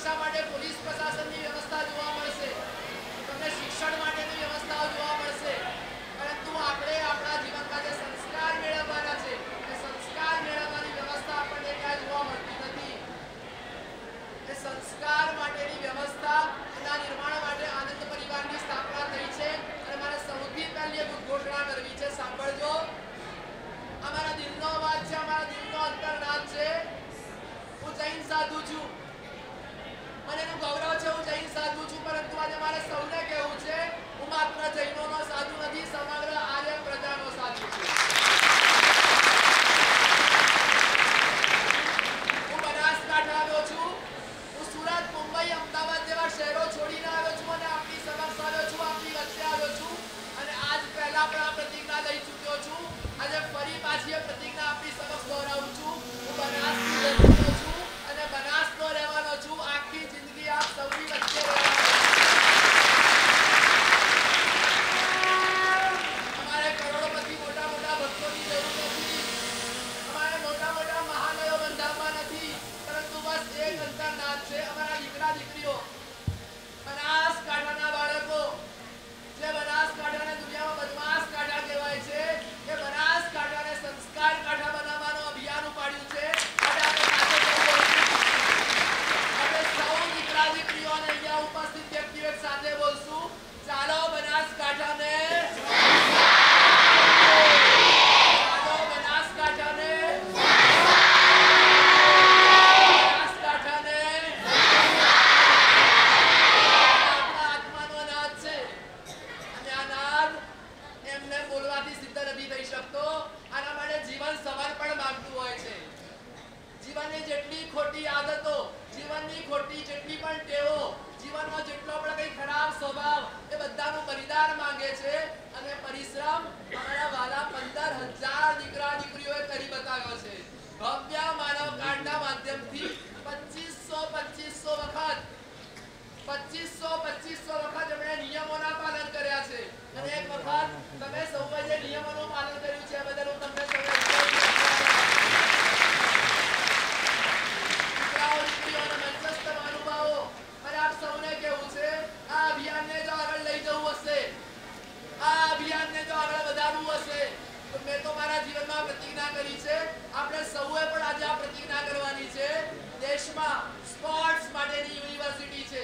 સુરક્ષા માટે પોલીસ પ્રશાસનની વ્યવસ્થા જોવા મળશે, તમને શિક્ષણ માટેની વ્યવસ્થાઓ જોવા મળશે, પરંતુ આપણે આપણા જીવનમાં જે સંસ્કાર મેળવવાના છે એ સંસ્કાર મેળવવાની વ્યવસ્થા આપણને ક્યાંય જોવા મળતી નથી. એ સંસ્કાર માટેની વ્યવસ્થાના નિર્માણ માટે આનંદ પરિવારની સ્થાપના થઈ છે. અને મારે સૌથી પહેલી એક ઘોષણા કરવી છે, સાંભળજો. અમારા દિલનો અવાજ છે, અમારા દિલનો અંતર્નાદ છે. હું જૈન સાધુ છું, મને એનું ગૌરવ છે, હું જૈન સાધુ છું, પરંતુ આજે મારે સૌને કહેવું છે, હું માત્ર જૈનોનો સાધુ નથી, સમગ્ર આર્ય પ્રજાનો સાધુ છું. હું બનાસકાંઠા આવ્યો છું, હું સુરત, મુંબઈ, અમદાવાદ જેવા શહેરો છોડીને આવ્યો છું અને આપની સમક્ષ આવ્યો છું, આપની વચ્ચે આવ્યો છું. અને આજ પહેલા પણ આ પ્રતિજ્ઞા લઈ ચૂક્યો છું. આજે ફરી પાછી એ પ્રતિજ્ઞા આપની સમક્ષ દોહરાવું છું. હું બનાસથી જન્મેલો છું અને બનાસનો રહેવાનો છું. આખી જિંદગી આપ સૌની વચ્ચે રહેવાનો. અમારે કરોડોપતિ મોટા મોટા ભક્તોની જરૂર નથી, અમારે મોટા મોટા મહાલયો બંધાવવા નથી, પરંતુ બસ એક અંતર્નાદ છે. અમારા દીકરા દીકરીઓ, બનાસકાંઠાના બાળકો, જે બનાસકાંઠાને દુનિયામાં બદમાશકાંઠા કહેવાય છે, એ બનાસકાંઠાને સંસ્કાર કાંઠા બનાવવાનું અભિયાન ઉપાડ્યું છે. આપણે સૌ દીકરા દીકરીઓને અહીંયા ઉપસ્થિત વ્યક્તિઓ એક સાથે બોલશું, ચાલો બનાસકાંઠાને, ચાલો બનાસકાંઠાને, બનાસકાંઠાને. આપણા આત્માનો નાદ છે અને આ નાદ એમને બોલવાથી સિદ્ધ નથી થઈ શકતો. આના માટે જીવન સમર્પણ માંગતું હોય છે. જીવનની જેટલી ખોટી આદતો, જીવનની ખોટી જેટલી પણ ટેવો, જીવનમાં જેટલો પણ કઈ ખરાબ સ્વભાવ, એ બધાનું બલિદાન માંગે છે. અને પરિશ્રમ અમારા વાલા 15,000 દીકરા દીકરીઓએ કરી બતાવ્યો છે. ભવ્ય માનવ કાંડના માધ્યમથી 2500 વખત એમણે નિયમોના પાલન કર્યા છે. અને એક વખત તમે સૌએ જે નિયમોનું પાલન કર્યું છે એ બદલ હું તમને સૌને દીકરાઓ દીકરીઓ અને મંચસ્થ મહાનુભાવો, અને આપ સૌને કહેવું છે, આ અભિયાનને જો આગળ લઈ જવું હશે, આ અભિયાનને જો આગળ વધારવું હશે, તો મેં તો મારા જીવનમાં પ્રતિજ્ઞા કરી છે, આપણે સૌએ પણ આજે આ પ્રતિજ્ઞા કરવાની છે. દેશમાં સ્પોર્ટ્સ માટેની યુનિવર્સિટી છે,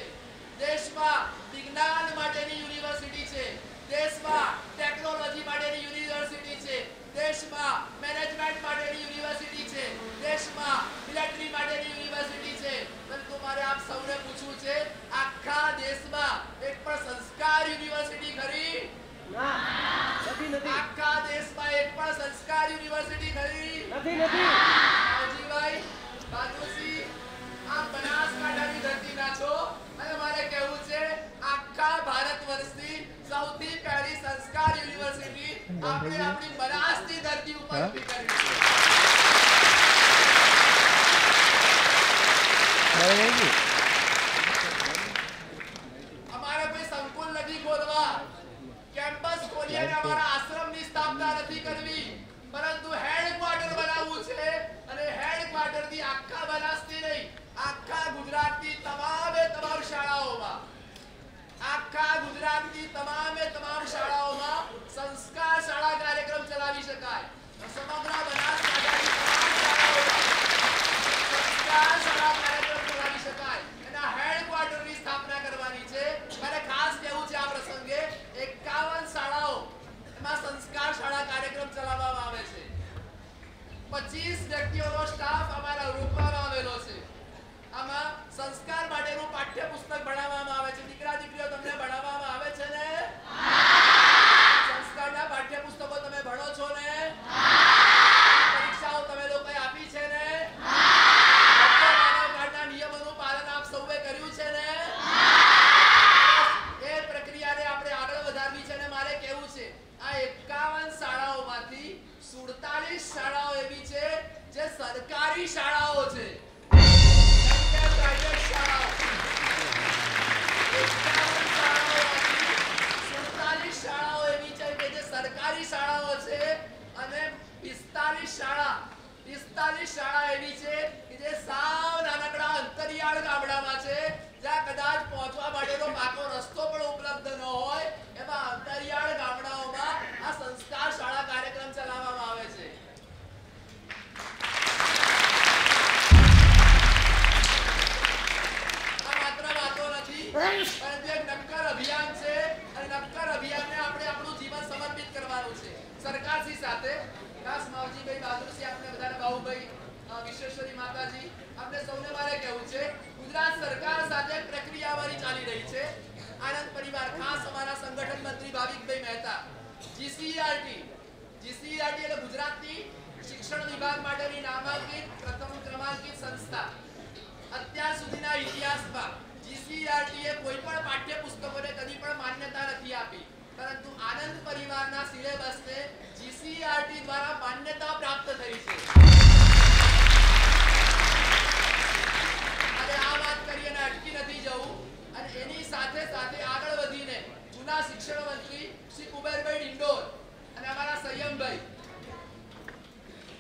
દેશમાં વિજ્ઞાન માટેની યુનિવર્સિટી છે, દેશમાં ટેકનોલોજી માટેની યુનિવર્સિટી છે, દેશમાં મેનેજમેન્ટ માટેની યુનિવર્સિટી છે, દેશમાં મિલિટરી માટેની યુનિવર્સિટી છે. પરંતુ મારે આપ સૌને પૂછવું છે, આખા દેશમાં એક પણ સંસ્કાર યુનિવર્સિટી ખરી? આખા દેશમાં એક પણ સંસ્કાર યુનિવર્સિટી ખરી? હાજીભાઈ, બાજુસી, આપ બનાસકાંઠાની ધરતીના છો અને મારે કહેવું છે, આખા ભારત વર્ષની સૌથી પહેલી સંસ્કાર યુનિવર્સિટી આપણે આપણી બનાસની ધરતી ઉપર ઊભી કરી છે. અમારે કોઈ સંકુલ નથી ખોલવા, કેમ્પસ ખોલી અને અમારા આશ્રમની સ્થાપના નથી કરવી, પરંતુ હેડક્વાર્ટર બનાવવું છે. અને હેડક્વાર્ટરથી આખા બનાસની નહીં, આખા ગુજરાતની તમામે તમામ શાળાઓમાં, આખા ગુજરાતની તમામે તમામ શાળાઓમાં સંસ્કાર શાળા કાર્યક્રમ ચલાવી શકાય. સમગ્ર બનાસકાંઠાની તમામ શાળાઓમાં સંસ્કાર શાળા કાર્યક્રમ ચલાવી શકાય. એના હેડક્વાર્ટરની સ્થાપના કરવાની છે. મારે ખાસ કહેવું છે, આ પ્રસંગે 51 શાળાઓ, એમાં સંસ્કાર શાળા કાર્યક્રમ ચલાવવામાં આવે છે. 25 વ્યક્તિઓનો સ્ટાફ અમારા રોકવામાં આવેલો છે. આમાં સંસ્કાર માટેનું પાઠ્યપુસ્તક ભણાવવામાં આવે છે. દીકરા દીકરીઓ તમને ભણાવવામાં આનંદ પરિવાર, ખાસ અમારા સંગઠન મંત્રી ભાવિકભાઈ મહેતા, જીસીઆરટી એટલે ગુજરાતની શિક્ષણ વિભાગ માટેની નામાંકિત પ્રથમ ક્રમાંકિત સંસ્થા. અત્યાર સુધીના ઇતિહાસમાં જીસીઆરટી એ કોઈ પણ પાઠ્યપુસ્તકોને કદી પણ માન્યતા નથી આપી, પરંતુ આનંદ પરિવારના સિલેબસને જીસીઆરટી દ્વારા માન્યતા પ્રાપ્ત થઈ છે. અને આ વાત કરીને અટકી નથી જવું, અને એની સાથે સાથે આગળ વધીને જૂના શિક્ષણ મંત્રી શ્રી કુબેરભાઈ ડિંડોર અને અમારા સંયમભાઈ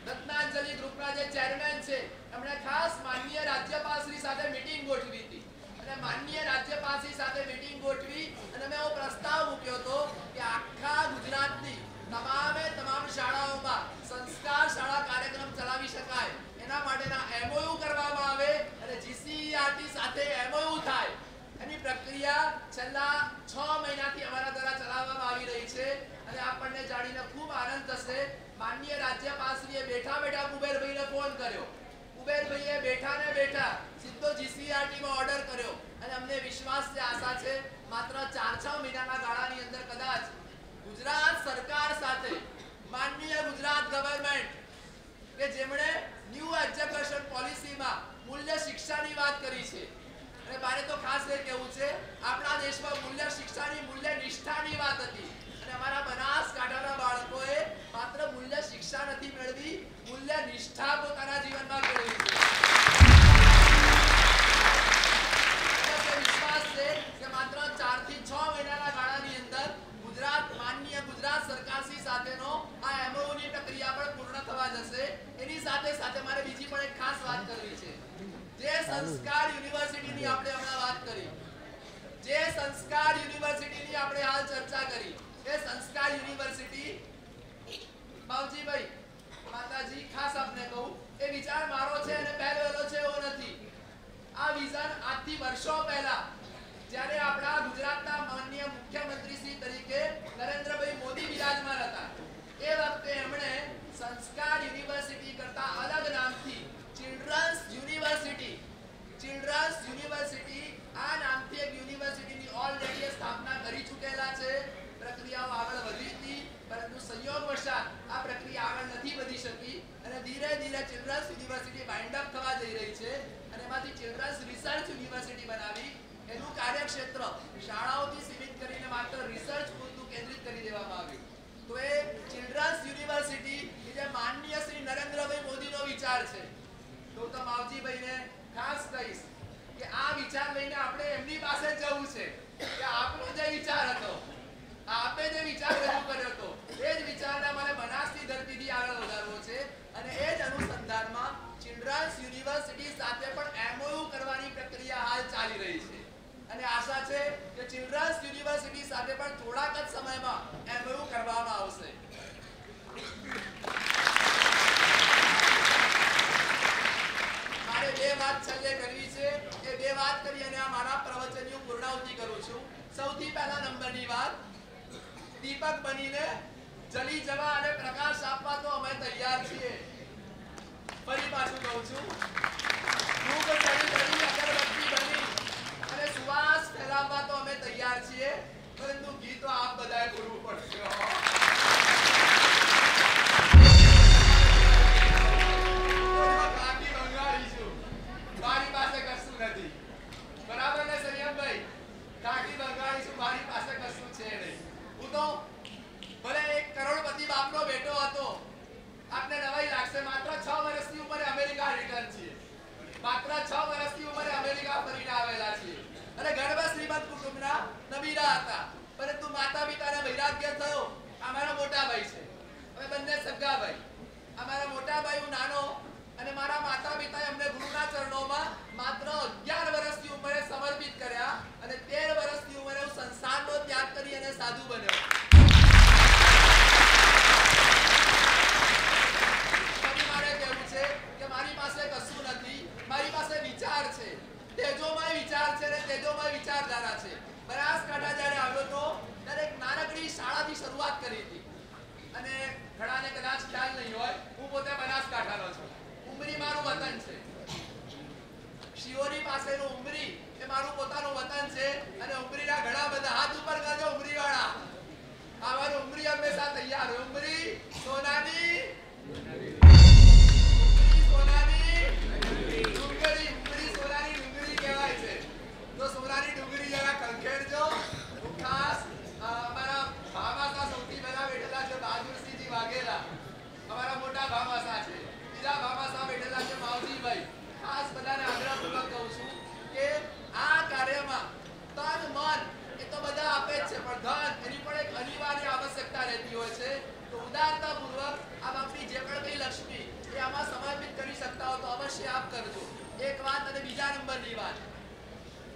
રત્નાંજલિ ગ્રુપના જે ચેરમેન છે, એમણે ખાસ માનનીય રાજ્યપાલશ્રી સાથે મીટિંગ ગોઠવી હતી. અને માનનીય રાજ્યપાલશ્રી સાથે મીટિંગ ગોઠવી અને મેં એવો પ્રસ્તાવ મૂક્યો હતો કે આખા ગુજરાતની તમામ શાળાઓમાં સંસ્કાર શાળા કાર્યક્રમ ચલાવી શકાય, એના માટેના એમઓયુ કરવામાં આવે અને જીસીઆરટી સાથે એમઓયુ થાય. એની પ્રક્રિયા છેલ્લા 6 મહિનાથી અમારા દ્વારા ચલાવવામાં આવી રહી છે. અને આપણને જાણીને ખૂબ આનંદ થશે, માનનીય રાજ્યપાલશ્રીએ બેઠા કુબેરભાઈને ફોન કર્યો. કુબેરભાઈએ બેઠા સીધો જીસીઆરટીમાં ઓર્ડર કર્યો. અને અમને વિશ્વાસ છે, આશા છે, માત્ર 4-6 મહિનાના ગાળાની અંદર કદાચ ગુજરાત સરકાર સાથે માનનીય ગુજરાત ગવર્નમેન્ટ કે જેમણે ન્યૂ એજ્યુકેશન પોલિસીમાં મૂલ્ય શિક્ષાની વાત કરી છે, અને મારે તો ખાસ એ કહેવું છે, આપણા દેશમાં મૂલ્ય શિક્ષાની મૂલ્ય નિષ્ઠાની વાત હતી. અને અમારા બનાસકાંઠાના બાળકોએ માત્ર મૂલ્ય શિક્ષા નથી મેળવી, મૂલ્ય નિષ્ઠા પોતાના જીવનમાં મેળવી છે. વિશ્વાસ છે કે માત્ર 4 થી 6 મહિનાના ગાળાની અંદર માનનીય ગુજરાત સરકારશ્રી સાથેનો આ એમઓયુની પ્રક્રિયા પણ પૂર્ણ થવા જશે. એની સાથે સાથે મારે બીજી પણ એક ખાસ વાત કરવી છે. જે સંસ્કાર યુનિવર્સિટીની આપણે હમણાં વાત કરી, જે સંસ્કાર યુનિવર્સિટીની આપણે હાલ ચર્ચા કરી, એ સંસ્કાર યુનિવર્સિટી, બાવજીભાઈ માતાજી ખાસ આપને કહું, એ વિચાર મારો છે અને પહેલો છે એવો નથી. આ વિઝન આજથી વર્ષો પહેલા જ્યારે આપણા ગુજરાતના માનનીય મુખ્યમંત્રી શ્રી તરીકે નરેન્દ્રભાઈ મોદી વિરાજમાન હતા, એ વખતે એમણે સંસ્કાર યુનિવર્સિટી કરતા અલગ નામથી ચિલ્ડ્રન્સ યુનિવર્સિટી આ નામથી એક યુનિવર્સિટીની ઓલરેડી સ્થાપના કરી ચૂકેલા છે. પ્રક્રિયાઓ આગળ વધી હતી, પરંતુ સંયોગવશાત આ પ્રક્રિયા આગળ નથી વધી શકી અને ધીરે ધીરે ચિલ્ડ્રન્સ યુનિવર્સિટી વાઇન્ડ અપ થવા જઈ રહી છે. અને એમાંથી ચિલ્ડ્રન્સ રિસર્ચ યુનિવર્સિટી બનાવી એનું કાર્યક્ષેત્ર શાળાઓથી સીમિત કરીને માત્ર રિસર્ચ પૂરતું કેન્દ્રિત કરી દેવામાં આવ્યું. તો એ ચિલ્ડ્રન્સ યુનિવર્સિટી જે માનનીય શ્રી નરેન્દ્રભાઈ મોદીનો વિચાર છે, તો માવજીભાઈને ખાસ કહીશ કે આ વિચાર લઈને આપણે એમની પાસે જવું છે કે આપણો જે વિચાર હતો, આપે જે વિચાર રજૂ કર્યો હતો, એ જ વિચારને અમારે બનાસની ધરતીથી આગળ વધારવો છે. અને એ જ અનુસંધાનમાં ચિલ્ડ્રન્સ યુનિવર્સિટી સાથે પણ એમઓયુ કરવાની પ્રક્રિયા હાલ ચાલી રહી છે. અને આશા છે કે ચિલ્ડ્રન્સ યુનિવર્સિટી સાથે પણ થોડાક જ સમયમાં એમઓયુ કરવામાં આવશે. મારે 2 વાત છેલ્લે કરવી છે. એ 2 વાત કરી અને આ મારા પ્રવચનની પૂર્ણાહુતિ કરું છું. સૌથી પહેલા નંબરની વાત, દીપક બનીને જલી જવા અને પ્રકાશ આપવા તો અમે તૈયાર છીએ. ફરી પાછું કહું છું, ધૂપ જલી અગરબત્તી બની અને સુવાસ ફેલાવવા તો અમે તૈયાર છીએ, પરંતુ ઘી તો આપ બધાએ પૂરવું પડશે. મારી પાસે કશું નથી, બરાબર ને સંયમભાઈ? કાકી બંગાળીશું, મારી પાસે કશું છે નહીં. હું તો ભલે એક કરોડપતિ બાપનો બેટો હતો. આપને નવાઈ લાગશે, માત્ર 6 વર્ષની ઉંમરે અમેરિકા રિટર્ન છીએ, માત્ર 6 વર્ષની ઉંમરે અમેરિકા ફરીને આવેલા છીએ. અને ગર્ભ શ્રીમંત કુટુંબના નબીરા હતા, પરંતુ માતા પિતાને વૈરાગ્ય થયો. અમારા મોટા ભાઈ છે, અમે બંને સગા ભાઈ. અમારા મોટા ભાઈ હું નાનો, અને મારા માતા પિતાએ અમને ગુરુના ચરણોમાં માત્ર 11 વર્ષની ઉંમરે સમર્પિત કર્યા. અને 13 વર્ષની ઉંમરે હું સંસારનો ત્યાગ કરી અને સાધુ બન્યો. મારે કહેવું છે કે મારી પાસે કશું નથી, મારી પાસે વિચાર છે, તેજોમય વિચાર છે અને તેજોમય વિચારધારા છે. બનાસકાંઠા જ્યારે આવ્યો તો ત્યારે એક નાનકડી શાળાથી શરૂઆત કરી હતી. અને ઘણાને કદાચ ખ્યાલ નહીં હોય, હું પોતે બનાસકાંઠાનો છું. ઉમરી મારું વતન છે. શિહોરી પાસેનું ઉમરી એ મારું પોતાનું વતન છે. અને ઉમરીના ઘણા બધા બધાને આગ્રહપૂર્વક કહું છું કે આ કાર્યમાં તન મન એ તો બધા આપે જ છે, પણ ધન એની પણ એક અનિવાર્ય આવશ્યકતા રહેતી હોય છે. તો ઉદારતાપૂર્વક આપ આપની જે પણ કઈ લક્ષ્મી એ આમાં સમર્પિત કરી શકતા હો તો અવશ્ય આપ કરજો. એક વાત. અને બીજા નંબરની વાત,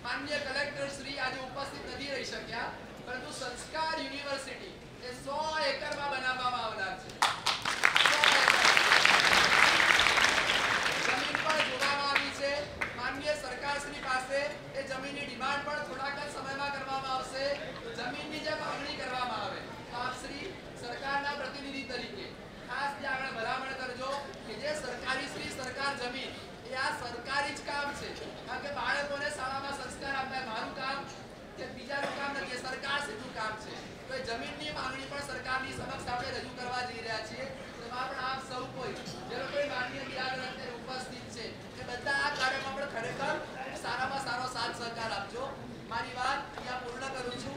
માનનીય કલેક્ટર શ્રી આજે ઉપસ્થિત નથી રહી શક્યા, પરંતુ સંસ્કાર યુનિવર્સિટી એ 100 એકરમાં બનાવવામાં આવનાર છે. જમીન પણ જોવામાં આવી છે. માનનીય સરકારશ્રી પાસે એ જમીનની ડિમાન્ડ પણ થોડાક જ સમયમાં કરવામાં આવશે. તો જમીનની જે માંગણી કરવામાં આવે તો આપ શ્રી સરકારના પ્રતિનિધિ તરીકે ખાસ ત્યાં આગળ ભલામણ કરજો કે જે સરકારી સરકાર જમીન એ આ સરકારી જ કામ છે. કારણ કે બાળકોને શાળામાં સંસ્કાર આપવા મારું કામ કે બીજાનું કામ નથી, સરકારશ્રીનું કામ છે. તો એ જમીનની માંગણી પણ સરકારની સમક્ષ આપણે રજૂ કરવા જઈ રહ્યા છીએ. તેમાં પણ આપ સૌ કોઈ જે લોકો માનનીય બિરાદરને ઉપસ્થિત છે એ બધા આ કાર્યમાં પણ ખરેખર સારામાં સારો સાથ સહકાર આપજો. મારી વાત અહીંયા પૂર્ણ કરું છું.